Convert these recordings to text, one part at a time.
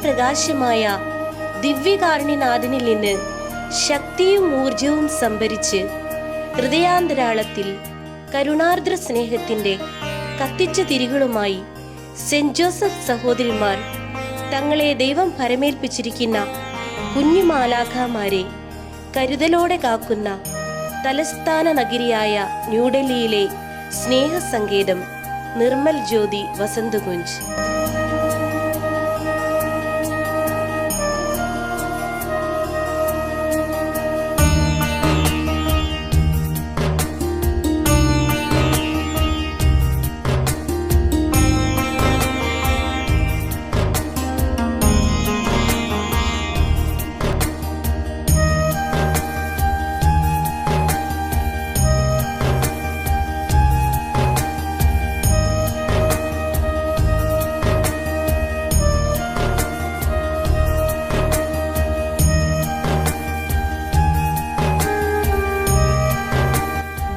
പ്രകാശമായ ദിവ്യകാരുണ്യനാഥനിൽ നിന്ന് ശക്തിയും ഊർജവും സംഭരിച്ച് ഹൃദയാന്തരാളത്തിൽ കരുണാർദ്ര സ്നേഹത്തിന്റെ കത്തിച്ച തിരികളുമായി സെന്റ് ജോസഫ് സഹോദരിമാർ തങ്ങളെ ദൈവം ഭരമേൽപ്പിച്ചിരിക്കുന്ന കുഞ്ഞുമാലാഖമാരെ കരുതലോടെ കാക്കുന്ന തലസ്ഥാന നഗരിയായ ന്യൂഡൽഹിയിലെ സ്നേഹസങ്കേതം നിർമ്മൽ ജ്യോതി വസന്തകുഞ്ച്.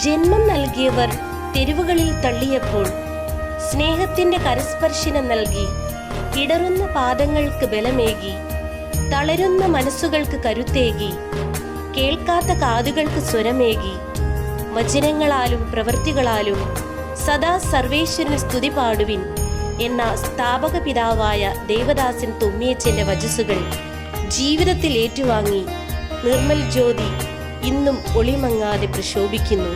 ജന്മം നൽകിയവർ തെരുവുകളിൽ തള്ളിയപ്പോൾ സ്നേഹത്തിന്റെ കരസ്പർശനം നൽകി ഇടറുന്ന പാദങ്ങൾക്ക് ബലമേകി, തളരുന്ന മനസ്സുകൾക്ക് കരുത്തേകി, കേൾക്കാത്ത കാതുകൾക്ക് സ്വരമേകി, വചനങ്ങളാലും പ്രവൃത്തികളാലും സദാ സർവേശ്വരന് സ്തുതി പാടുവിൻ എന്ന സ്ഥാപക പിതാവായ ദേവദാസൻ തുമ്മിയച്ചന്റെ വചസ്സുകൾ ജീവിതത്തിൽ ഏറ്റുവാങ്ങി നിർമ്മൽ ജ്യോതി ഇന്നും ഒളിമങ്ങാതെ പ്രശോഭിക്കുന്നു.